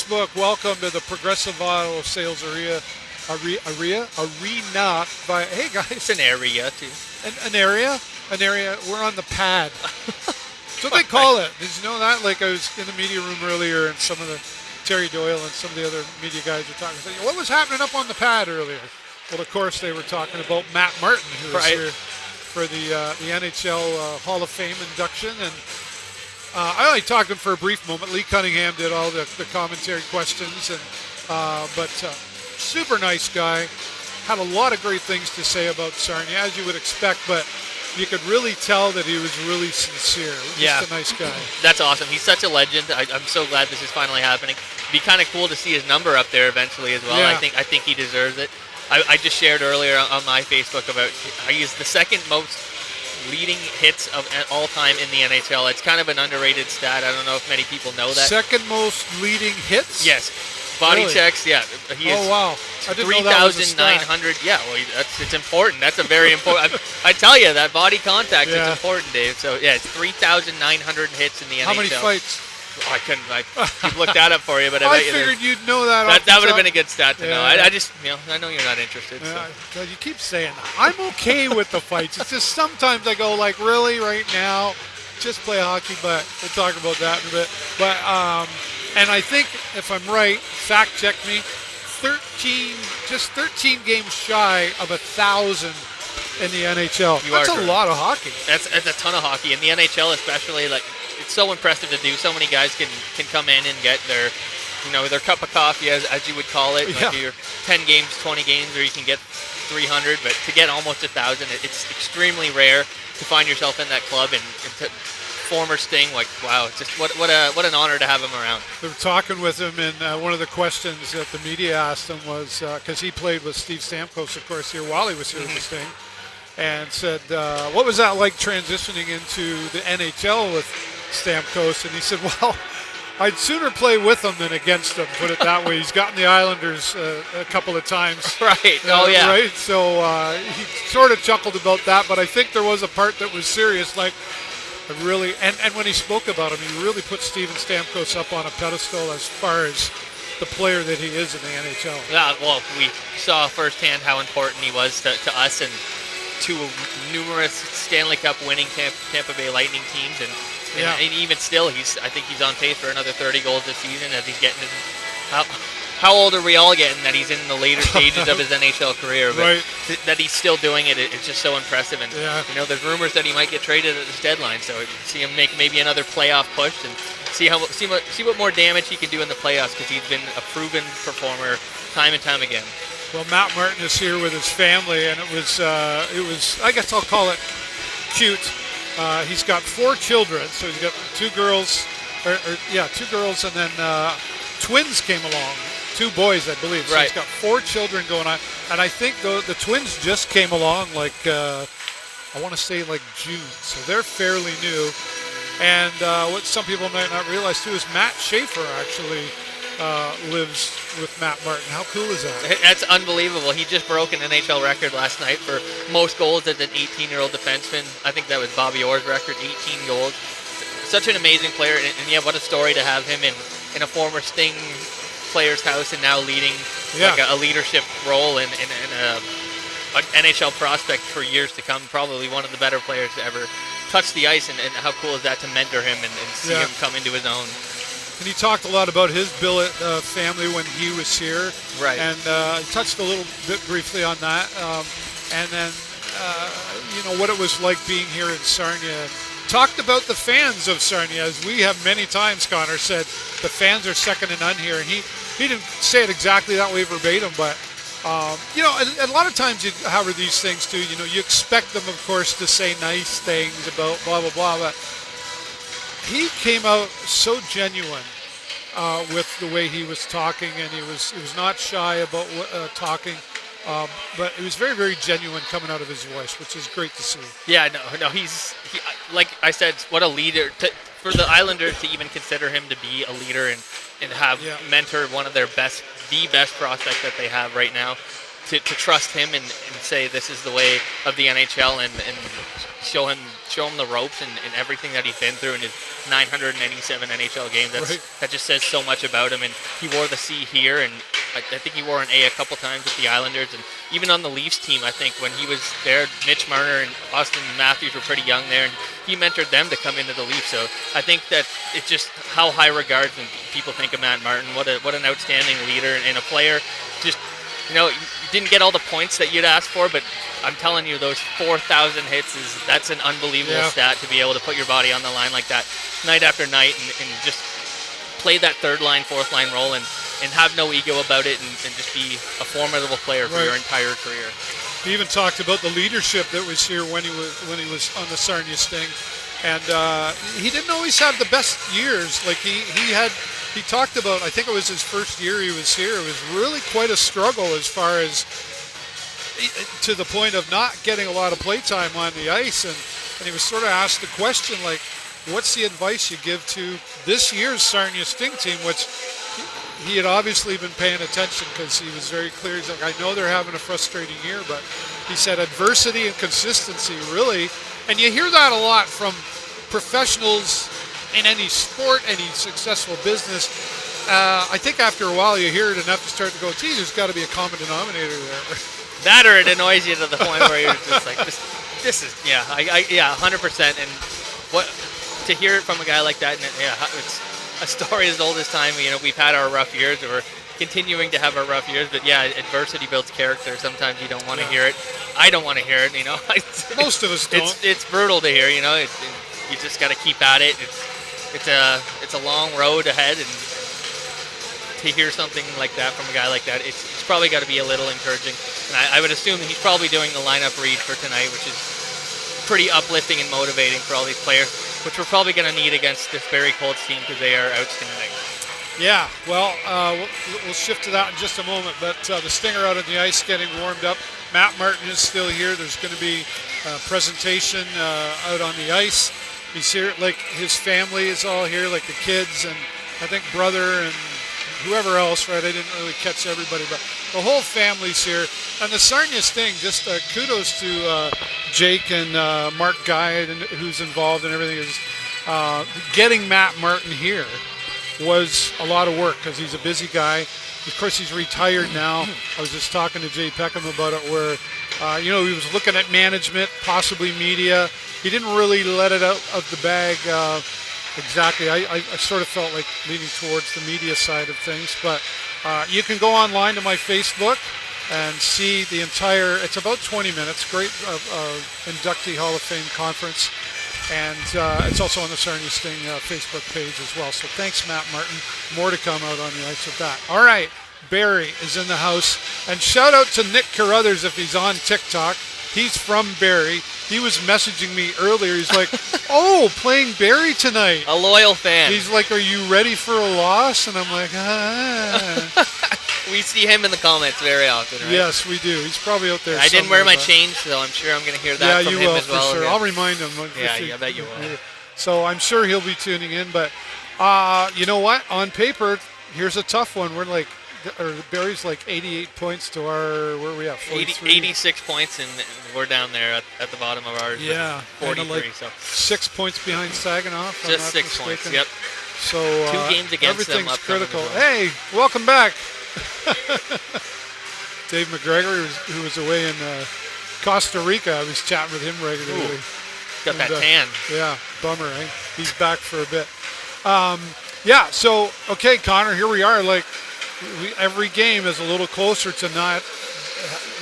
Facebook, welcome to the Progressive Auto Sales Arena. By, hey guys. It's an area, too. An area? We're on the pad. That's what they call it. Did you know that? Like, I was in the media room earlier, and some of the Terry Doyle and some of the other media guys were talking. Saying, what was happening up on the pad earlier? Well, of course, they were talking about Matt Martin, who was here for the NHL Hall of Fame induction. And I only talked to him for a brief moment. Lee Cunningham did all the commentary questions, and but super nice guy. Had a lot of great things to say about Sarnia, as you would expect, but you could really tell that he was really sincere. Just a nice guy. That's awesome. He's such a legend. I'm so glad this is finally happening. It'd be kind of cool to see his number up there eventually as well. Yeah. I think he deserves it. I just shared earlier on my Facebook about he's the second most leading hits of all time in the NHL. It's kind of an underrated stat. I don't know if many people know that. Second most leading hits? Yes. Body really? checks, yeah. He is wow. I didn't know that was a stat. 3,900. Yeah, well, it's important. That's a very important. I tell you, that body contact is important, Dave. So, yeah, it's 3,900 hits in the NHL. How many fights? Oh, I couldn't. I looked that up for you, but I figured you'd know that. That would have been a good stat to know. I just, I know you're not interested. So. You keep saying that. I'm okay with the fights. It's just sometimes I go like, really, right now, just play hockey. But we'll talk about that in a bit. But and I think if I'm right, fact check me. 13 games shy of 1,000 in the NHL. That's a lot of hockey. That's a ton of hockey. In the NHL especially, like, it's so impressive to do. So many guys can come in and get their, their cup of coffee, as you would call it. Yeah. Like your 10 games, 20 games, or you can get 300. But to get almost 1,000, it's extremely rare to find yourself in that club. And to former Sting, like, wow, it's just what an honor to have him around. They were talking with him, and one of the questions that the media asked him was, because he played with Steve Stamkos, of course, here while he was here with Sting, and said, what was that like transitioning into the NHL with Stamkos? And he said, well, I'd sooner play with him than against him, put it that way. He's gotten the Islanders a couple of times. Right. Right? So he sort of chuckled about that, but I think there was a part that was serious, like, really, and when he spoke about him, he really put Steven Stamkos up on a pedestal as far as the player that he is in the NHL. Yeah, well, we saw firsthand how important he was to us and to numerous Stanley Cup winning Tampa Bay Lightning teams, and even still, I think he's on pace for another 30 goals this season as he's getting how old are we all getting that he's in the later stages of his NHL career? But right. That he's still doing it, it's just so impressive. And there's rumors that he might get traded at this deadline, so see him make maybe another playoff push and see what more damage he can do in the playoffs, because he's been a proven performer time and time again. Well, Matt Martin is here with his family, and it was I guess I'll call it cute. He's got 4 children, so he's got 2 girls, 2 girls, and then twins came along. 2 boys, I believe. So he's got 4 children going on. And I think the twins just came along like, I want to say like June. So they're fairly new. And what some people might not realize too is Matt Schaefer actually lives with Matt Martin. How cool is that? That's unbelievable. He just broke an NHL record last night for most goals as an 18-year-old defenseman. I think that was Bobby Orr's record, 18 goals. Such an amazing player. And what a story to have him in a former Sting player's house and now leading like a leadership role in an NHL prospect for years to come. Probably one of the better players to ever touch the ice, and how cool is that to mentor him and see him come into his own. And he talked a lot about his billet family when he was here. Right. And he touched a little bit briefly on that. And then, what it was like being here in Sarnia. Talked about the fans of Sarnia, as we have many times, Connor, said the fans are second to none here. And he didn't say it exactly that way verbatim, but, and a lot of times you have these things too. You expect them, of course, to say nice things about blah, blah, blah, but he came out so genuine with the way he was talking, and he was not shy about talking. But it was very, very genuine coming out of his voice, which is great to see. Yeah, no, he's like I said, what a leader. For the Islanders to even consider him to be a leader and have mentored one of their the best prospect that they have right now, to trust him and say this is the way of the NHL and show him the ropes and everything that he's been through in his 987 NHL games. That just says so much about him. And he wore the C here, and I think he wore an A a couple times with the Islanders, and even on the Leafs team. I think when he was there, Mitch Marner and Austin Matthews were pretty young there, and he mentored them to come into the Leafs. So I think that it's just how high regards when people think of Matt Martin. What an outstanding leader and a player. Just, you didn't get all the points that you'd asked for, but I'm telling you, those 4,000 hits that's an unbelievable stat to be able to put your body on the line like that night after night and just play that third line, fourth line role and have no ego about it and just be a formidable player for your entire career. He even talked about the leadership that was here when he was on the Sarnia Sting, and he didn't always have the best years. Like he talked about, I think it was his first year he was here, it was really quite a struggle as far as to the point of not getting a lot of play time on the ice, and he was sort of asked the question, like, what's the advice you give to this year's Sarnia Sting team, which he had obviously been paying attention because he was very clear. He's like, I know they're having a frustrating year, but he said adversity and consistency really, and you hear that a lot from professionals in any sport, any successful business. I think after a while you hear it enough to start to go, gee, there's got to be a common denominator there. That or it annoys you to the point where you're just like, this is, 100%. And what to hear it from a guy like that, and it's a story as old as time. We've had our rough years, or we're continuing to have our rough years, but adversity builds character. Sometimes you don't want to hear it. I don't want to hear it. Most of us don't. It's brutal to hear. You just got to keep at it. It's a long road ahead, and to hear something like that from a guy like that, it's probably got to be a little encouraging. And I would assume he's probably doing the lineup read for tonight, which is pretty uplifting and motivating for all these players, which we're probably going to need against this Barrie Colts team because they are outstanding. Yeah, well, we'll shift to that in just a moment, but the Stinger out on the ice getting warmed up. Matt Martin is still here. There's going to be a presentation out on the ice. He's here, like his family is all here, like the kids and I think brother and whoever else, right? I didn't really catch everybody, but the whole family's here. And the Sarnia Sting, just kudos to Jake and Mark Guy, who's involved and everything. Is getting Matt Martin here was a lot of work because he's a busy guy. Of course, he's retired now. I was just talking to Jay Peckham about it where, he was looking at management, possibly media. He didn't really let it out of the bag exactly. I sort of felt like leaning towards the media side of things. But you can go online to my Facebook and see the entire, it's about 20 minutes, great inductee Hall of Fame conference. And it's also on the Sarnia Sting Facebook page as well. So thanks, Matt Martin. More to come out on the ice with that. All right, Barrie is in the house. And shout out to Nick Carruthers if he's on TikTok. He's from Barrie. He was messaging me earlier. He's like, oh, playing Barrie tonight. A loyal fan. He's like, are you ready for a loss? And I'm like, We see him in the comments very often, right? Yes, we do. He's probably out there. I didn't wear my chain, so I'm sure I'm going to hear that from him as well. Yeah, you will, for sure. I'll remind him. I bet you will. So I'm sure he'll be tuning in. But you know what? On paper, here's a tough one. We're like, Barrie's like 88 points to our, where are we at? 86 points, and we're down there at the bottom of ours. Yeah. 43. Like so 6 points behind Saginaw. Just 6 points, yep. So 2 games against them. Everything's critical. Well. Hey, welcome back. Dave McGregor, who was away in Costa Rica, I was chatting with him regularly. Ooh, got that tan. Yeah, bummer, eh? He's back for a bit. So, okay, Connor, here we are. Like, every game is a little closer to not,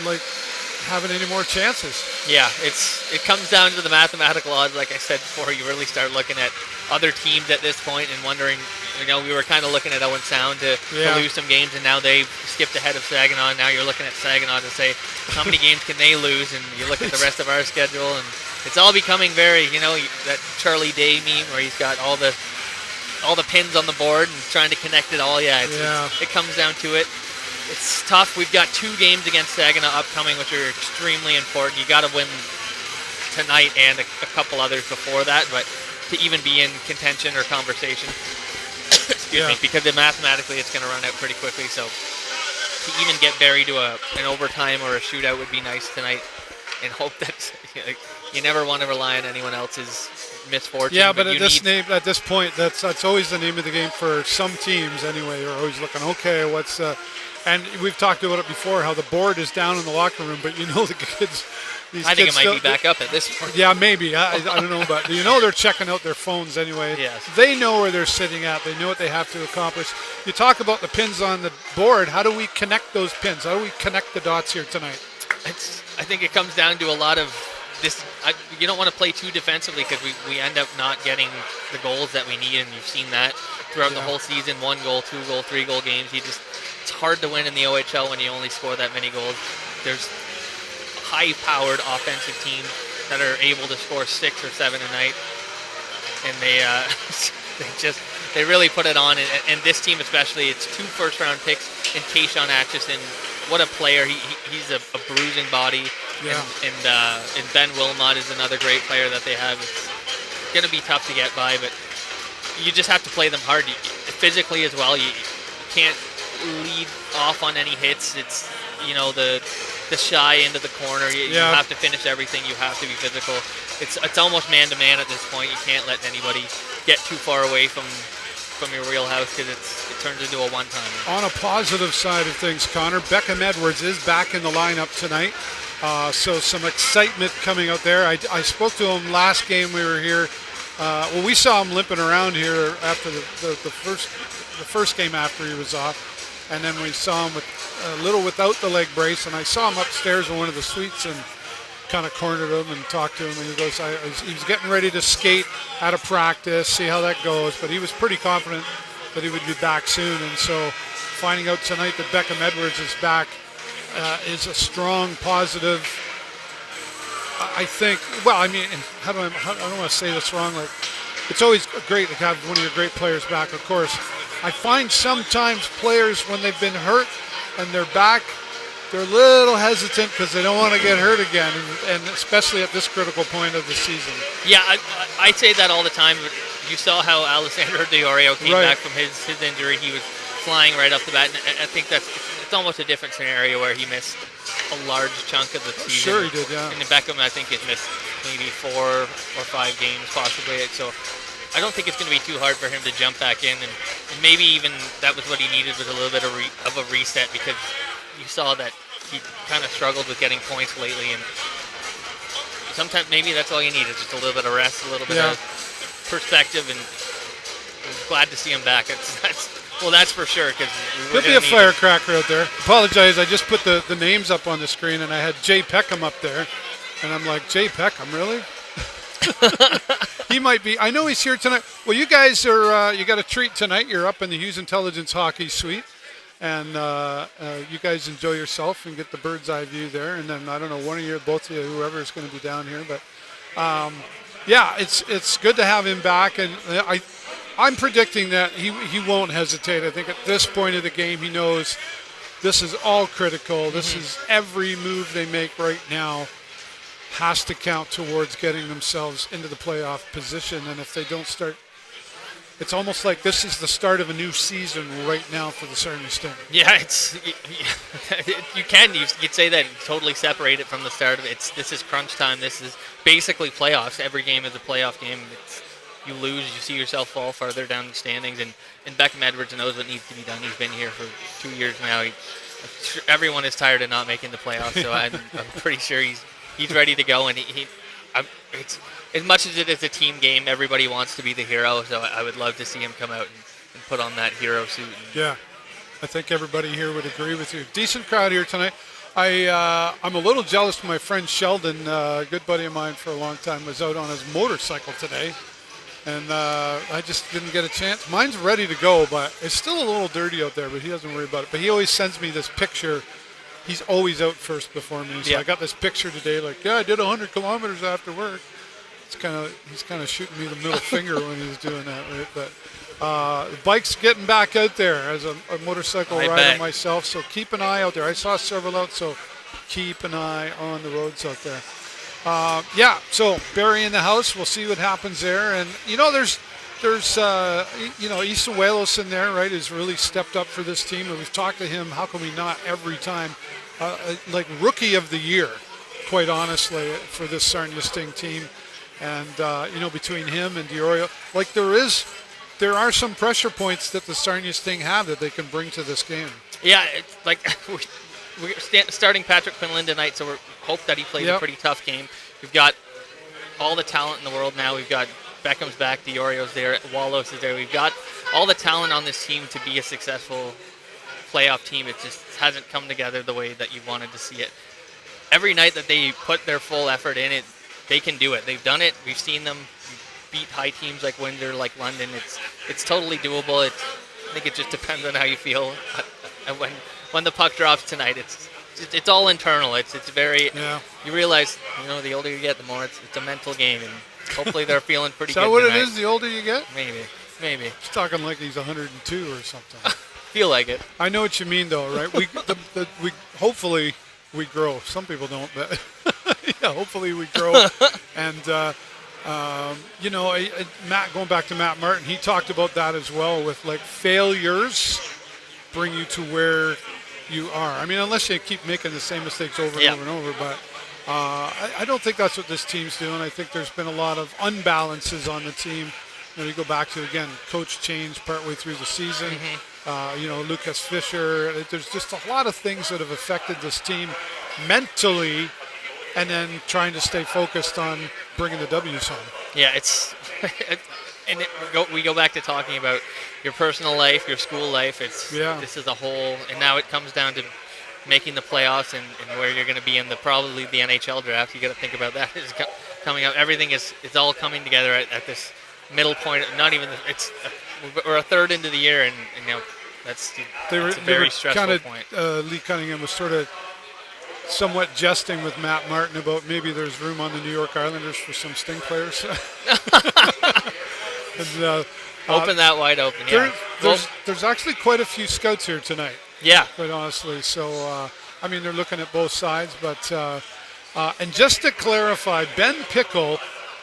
like, having any more chances. Yeah, it comes down to the mathematical odds. Like I said before, you really start looking at other teams at this point and wondering, we were kind of looking at Owen Sound to lose some games, and now they've skipped ahead of Saginaw. Now you're looking at Saginaw to say, how many games can they lose? And you look at the rest of our schedule, and it's all becoming very, that Charlie Day meme where he's got all the pins on the board and trying to connect it all. It comes down to it. It's tough. We've got 2 games against Saginaw upcoming, which are extremely important. You got to win tonight and a couple others before that, but to even be in contention or conversation, excuse me, because mathematically it's going to run out pretty quickly. So to even get buried to an overtime or a shootout would be nice tonight, and hope that you never want to rely on anyone else's misfortune. Yeah, but at this point, that's always the name of the game for some teams anyway. You're always looking, okay, what's and we've talked about it before, how the board is down in the locker room, but the kids. I think it might be back up at this point. Yeah, maybe. I don't know, but they're checking out their phones anyway. Yes. They know where they're sitting at. They know what they have to accomplish. You talk about the pins on the board. How do we connect those pins? How do we connect the dots here tonight? I think it comes down to a lot of this. You don't want to play too defensively because we end up not getting the goals that we need, and you've seen that throughout the whole season. 1 goal, 2 goal, 3 goal games. It's hard to win in the OHL when you only score that many goals. There's high-powered offensive teams that are able to score 6 or 7 a night, and they really put it on. And this team especially, it's 2 first-round picks in Keishon Atchison. What a player! He's a bruising body. Yeah. And Ben Wilmot is another great player that they have. It's going to be tough to get by, but you just have to play them hard. Physically as well, you can't lead off on any hits. It's the shy into the corner. You have to finish everything. You have to be physical. It's almost man-to-man at this point. You can't let anybody get too far away from your wheelhouse because it turns into a one-timer. On a positive side of things, Connor, Beckham Edwards is back in the lineup tonight. So some excitement coming out there. I spoke to him last game we were here. We saw him limping around here after the first game after he was off. And then we saw him with a little without the leg brace, and I saw him upstairs in one of the suites and kind of cornered him and talked to him. And he goes, he was getting ready to skate out of practice, see how that goes. But he was pretty confident that he would be back soon. And so finding out tonight that Beckham Edwards is back is a strong positive. I think. Well, I mean, I don't want to say this wrong. Like, it's always great to have one of your great players back, of course. I find sometimes players, when they've been hurt and they're back, they're a little hesitant because they don't want to get hurt again, and especially at this critical point of the season. Yeah, I say that all the time, but you saw how Alessandro Diorio came back from his injury. He was flying right off the bat, and I think it's almost a different scenario where he missed a large chunk of the season. Sure he did, yeah. And Beckham, I think, has missed maybe 4 or 5 games possibly, so I don't think it's going to be too hard for him to jump back in, and maybe even that was what he needed, was a little bit of a reset, because you saw that he kind of struggled with getting points lately, and sometimes maybe that's all you need, is just a little bit of rest, a little bit of perspective, and I'm glad to see him back. That's for sure, because he'll be a firecracker out there. Apologize, I just put the names up on the screen, and I had Jay Peckham up there, and I'm like, Jay Peckham, really? He might be. I know he's here tonight. Well, you guys are. You got a treat tonight. You're up in the Hughes Intelligence Hockey Suite, and you guys enjoy yourself and get the bird's eye view there. And then I don't know, one of you, both of you, whoever is going to be down here. But it's good to have him back, and I'm predicting that he won't hesitate. I think at this point of the game, he knows this is all critical. This is every move they make right now has to count towards getting themselves into the playoff position. And if they don't start, it's almost like this is the start of a new season right now for the Sarnia Sting. Yeah, you'd say that, totally separate it from the start of it. This is crunch time. This is basically playoffs. Every game is a playoff game. You lose, you see yourself fall farther down the standings, and Beckham Edwards knows what needs to be done. He's been here for 2 years now. Everyone is tired of not making the playoffs, so I'm pretty sure he's ready to go, and it's as much as it is a team game, everybody wants to be the hero, so I would love to see him come out and put on that hero suit. Yeah, I think everybody here would agree with you. Decent crowd here tonight. I'm a little jealous of my friend Sheldon, a good buddy of mine for a long time, was out on his motorcycle today, and I just didn't get a chance. Mine's ready to go, but it's still a little dirty out there, but he doesn't worry about it. But he always sends me this picture. He's always out first before me. So I got this picture today, like, I did 100 kilometers after work. He's kind of shooting me the middle finger when he's doing that, right? But the bike's getting back out there as a motorcycle rider myself, so keep an eye out there. I saw several out, so keep an eye on the roads out there. So Barry in the house, we'll see what happens there. And, there's there's, Isuelos in there, right, who's really stepped up for this team. And we've talked to him. How can we not every time? Like rookie of the year, quite honestly, for this Sarnia Sting team. And, between him and Diorio, like there are some pressure points that the Sarnia Sting have that they can bring to this game. Yeah, it's like we're starting Patrick Quinlan tonight, so we hope that he plays a pretty tough game. We've got all the talent in the world now. We've got Beckham's back, Diorio's there, Wallos is there. We've got all the talent on this team to be a successful playoff team. It just hasn't come together the way that you wanted to see it. Every night that they put their full effort in it, they can do it. They've done it. We've seen them beat high teams like Windsor, like London. It's totally doable. I think it just depends on how you feel. And when the puck drops tonight, it's all internal. It's very. Yeah. You realize, the older you get, the more it's a mental game, and hopefully they're feeling pretty good. Is that what tonight. it is? The older you get? Maybe. He's talking like he's 102 or something. Feel like it. I know what you mean, though, right? We hopefully we grow. Some people don't, but yeah, hopefully we grow. And Matt, going back to Matt Martin, he talked about that as well. With like failures bring you to where you are. I mean, unless you keep making the same mistakes over and over and over. But I don't think that's what this team's doing. I think there's been a lot of unbalances on the team. You go back to, again, coach change partway through the season. Mm-hmm. Lucas Fisher. There's just a lot of things that have affected this team mentally, and then trying to stay focused on bringing the W's home. Yeah, we go back to talking about your personal life, your school life. This is a whole, and now it comes down to making the playoffs and where you're going to be in probably the NHL draft. You got to think about that is coming up. Everything it's all coming together at this middle point. Not even we're a third into the year, and that's a very stressful point. Lee Cunningham was sort of somewhat jesting with Matt Martin about maybe there's room on the New York Islanders for some Sting players. And, open that wide open. Yeah. There's actually quite a few scouts here tonight. Yeah. Quite honestly. So, they're looking at both sides. But and just to clarify, Ben Pickle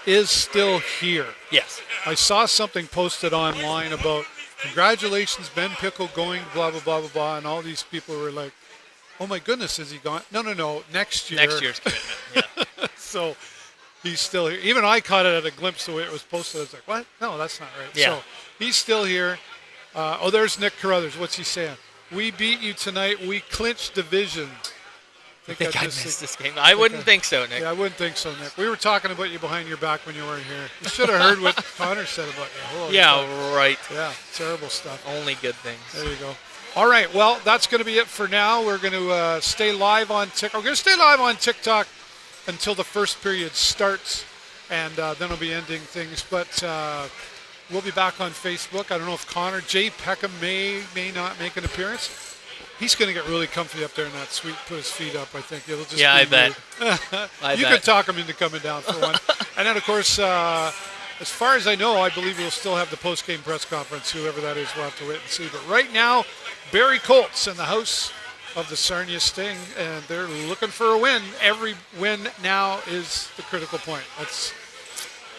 is still here. Yes. I saw something posted online about congratulations, Ben Pickle going blah, blah, blah, blah, blah. And all these people were like, oh, my goodness, is he gone? No, next year. Next year's commitment, yeah. So he's still here. Even I caught it at a glimpse the way it was posted. I was like, what? No, that's not right. Yeah. So he's still here. There's Nick Carruthers. What's he saying? We beat you tonight. We clinched division. I think I missed this game. I wouldn't think so, Nick. Yeah, I wouldn't think so, Nick. We were talking about you behind your back when you weren't here. You should have heard what Connor said about you. Holy yeah, right. Yeah, terrible stuff. Only good things. There you go. All right, well, that's going to be it for now. We're going to stay live on TikTok. We're going to stay live on TikTok until the first period starts, and then we'll be ending things. But we'll be back on Facebook. I don't know if Connor, Jay Peckham may not make an appearance. He's going to get really comfy up there in that suite, put his feet up, I think. It'll just I bet. You could talk him into coming down for one. And then, of course, as far as I know, I believe we'll still have the post-game press conference. Whoever that is, we'll have to wait and see. But right now, Barrie Colts in the house of the Sarnia Sting, and they're looking for a win. Every win now is the critical point.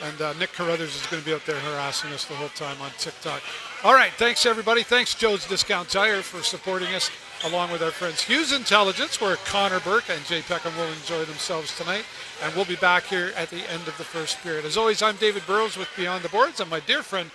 And Nick Carruthers is going to be out there harassing us the whole time on TikTok. All right, thanks, everybody. Thanks, Joe's Discount Tire, for supporting us, along with our friends Hughes Intelligence, where Connor Burke and Jay Peckham will enjoy themselves tonight. And we'll be back here at the end of the first period. As always, I'm David Burrows with Beyond the Boards, and my dear friend